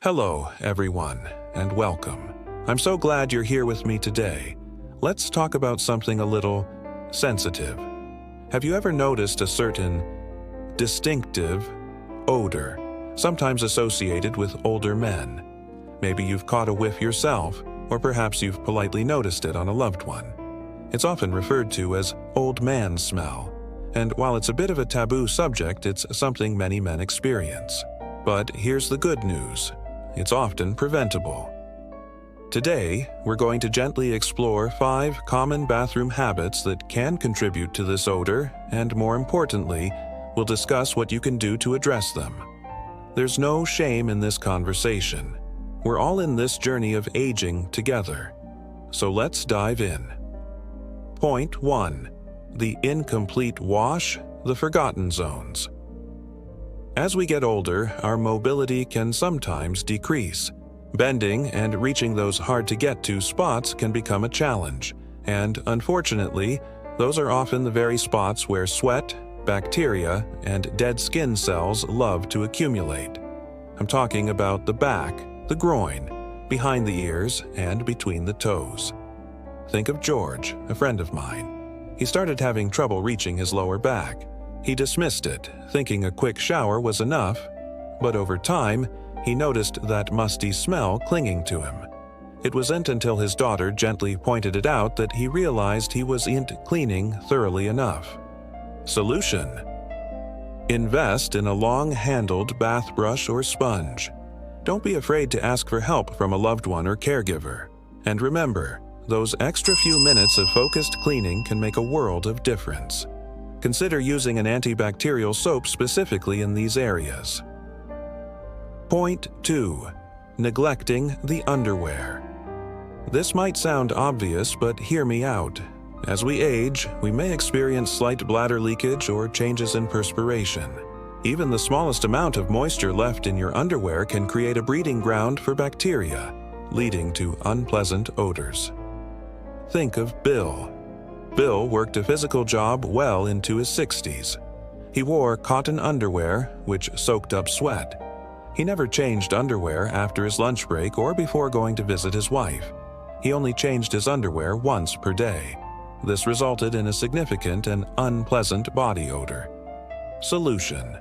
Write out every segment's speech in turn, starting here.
Hello, everyone, and welcome. I'm so glad you're here with me today. Let's talk about something a little sensitive. Have you ever noticed a certain distinctive odor, sometimes associated with older men? Maybe you've caught a whiff yourself, or perhaps you've politely noticed it on a loved one. It's often referred to as old man smell, and while it's a bit of a taboo subject, it's something many men experience. But here's the good news. It's often preventable. Today, we're going to gently explore 5 common bathroom habits that can contribute to this odor, and more importantly, we'll discuss what you can do to address them. There's no shame in this conversation. We're all in this journey of aging together. So let's dive in. Point 1. The incomplete wash, the forgotten zones. As we get older, our mobility can sometimes decrease. Bending and reaching those hard-to-get-to spots can become a challenge, and unfortunately, those are often the very spots where sweat, bacteria, and dead skin cells love to accumulate. I'm talking about the back, the groin, behind the ears, and between the toes. Think of George, a friend of mine. He started having trouble reaching his lower back. He dismissed it, thinking a quick shower was enough, but over time, he noticed that musty smell clinging to him. It wasn't until his daughter gently pointed it out that he realized he wasn't cleaning thoroughly enough. Solution: invest in a long-handled bath brush or sponge. Don't be afraid to ask for help from a loved one or caregiver. And remember, those extra few minutes of focused cleaning can make a world of difference. Consider using an antibacterial soap specifically in these areas. Point 2. Neglecting the underwear. This might sound obvious, but hear me out. As we age, we may experience slight bladder leakage or changes in perspiration. Even the smallest amount of moisture left in your underwear can create a breeding ground for bacteria, leading to unpleasant odors. Think of Bill. Bill worked a physical job well into his 60s. He wore cotton underwear, which soaked up sweat. He never changed underwear after his lunch break or before going to visit his wife. He only changed his underwear once per day. This resulted in a significant and unpleasant body odor. Solution: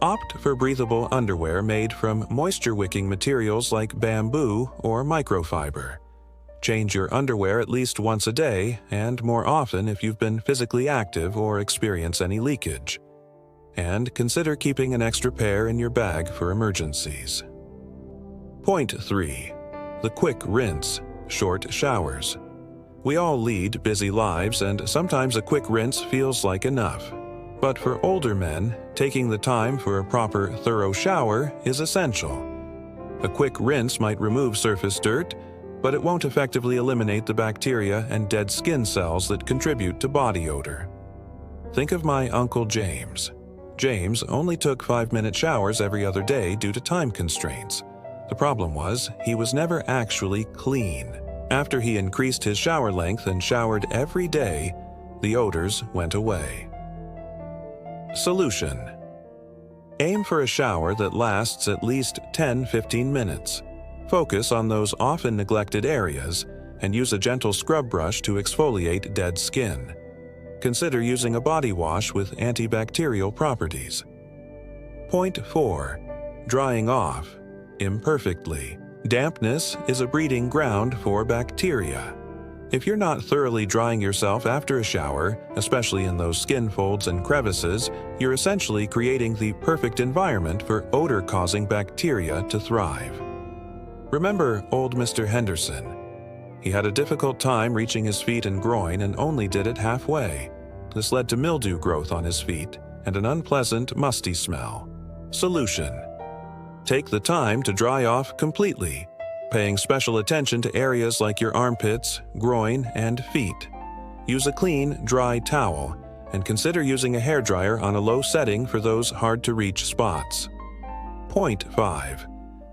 opt for breathable underwear made from moisture-wicking materials like bamboo or microfiber. Change your underwear at least once a day, and more often if you've been physically active or experience any leakage. And consider keeping an extra pair in your bag for emergencies. Point 3. The quick rinse, short showers. We all lead busy lives, and sometimes a quick rinse feels like enough. But for older men, taking the time for a proper, thorough shower is essential. A quick rinse might remove surface dirt, but it won't effectively eliminate the bacteria and dead skin cells that contribute to body odor. Think of my Uncle James. James only took 5-minute showers every other day due to time constraints. The problem was, he was never actually clean. After he increased his shower length and showered every day, the odors went away. Solution: aim for a shower that lasts at least 10-15 minutes. Focus on those often neglected areas and use a gentle scrub brush to exfoliate dead skin. Consider using a body wash with antibacterial properties. Point 4. Drying off imperfectly. Dampness is a breeding ground for bacteria. If you're not thoroughly drying yourself after a shower, especially in those skin folds and crevices, you're essentially creating the perfect environment for odor-causing bacteria to thrive. Remember old Mr. Henderson. He had a difficult time reaching his feet and groin and only did it halfway. This led to mildew growth on his feet and an unpleasant, musty smell. Solution: take the time to dry off completely, paying special attention to areas like your armpits, groin, and feet. Use a clean, dry towel, and consider using a hairdryer on a low setting for those hard-to-reach spots. Point 5.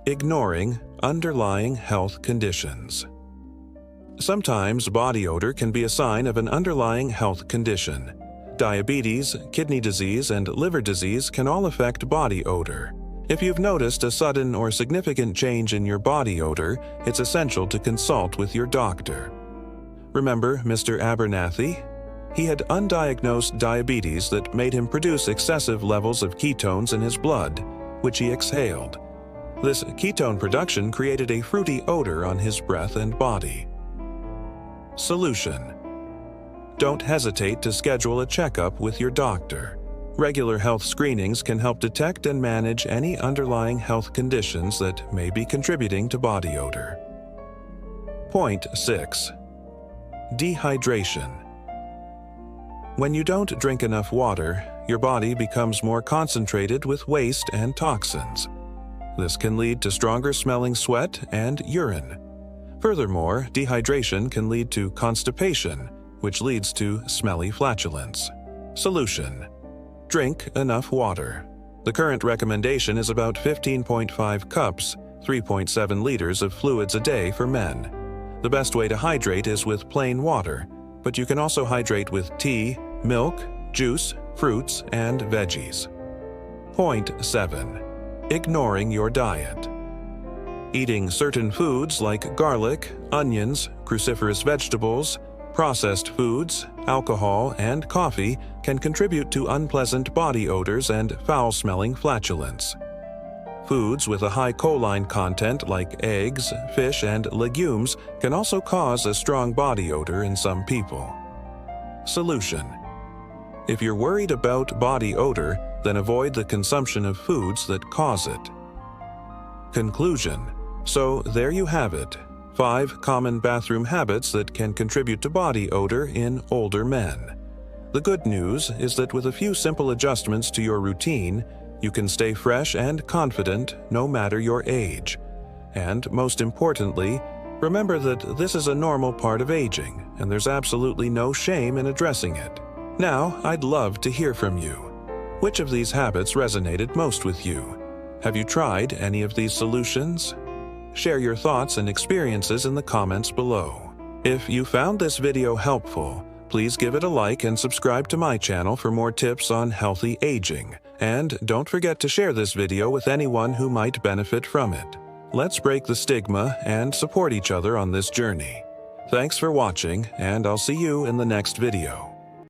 Ignoring underlying health conditions. Sometimes body odor can be a sign of an underlying health condition. Diabetes, kidney disease, and liver disease can all affect body odor. If you've noticed a sudden or significant change in your body odor, it's essential to consult with your doctor. Remember Mr. Abernathy? He had undiagnosed diabetes that made him produce excessive levels of ketones in his blood, which he exhaled. This ketone production created a fruity odor on his breath and body. Solution: don't hesitate to schedule a checkup with your doctor. Regular health screenings can help detect and manage any underlying health conditions that may be contributing to body odor. Point 6. Dehydration. When you don't drink enough water, your body becomes more concentrated with waste and toxins. This can lead to stronger smelling sweat and urine. Furthermore, dehydration can lead to constipation, which leads to smelly flatulence. Solution: drink enough water. The current recommendation is about 15.5 cups, 3.7 liters of fluids a day for men. The best way to hydrate is with plain water, but you can also hydrate with tea, milk, juice, fruits, and veggies. Point 7. Ignoring your diet. Eating certain foods like garlic, onions, cruciferous vegetables, processed foods, alcohol, and coffee can contribute to unpleasant body odors and foul-smelling flatulence. Foods with a high choline content like eggs, fish, and legumes can also cause a strong body odor in some people. Solution: if you're worried about body odor, then avoid the consumption of foods that cause it. Conclusion: so there you have it. 5 common bathroom habits that can contribute to body odor in older men. The good news is that with a few simple adjustments to your routine, you can stay fresh and confident no matter your age. And most importantly, remember that this is a normal part of aging, and there's absolutely no shame in addressing it. Now, I'd love to hear from you. Which of these habits resonated most with you? Have you tried any of these solutions? Share your thoughts and experiences in the comments below. If you found this video helpful, please give it a like and subscribe to my channel for more tips on healthy aging. And don't forget to share this video with anyone who might benefit from it. Let's break the stigma and support each other on this journey. Thanks for watching, and I'll see you in the next video.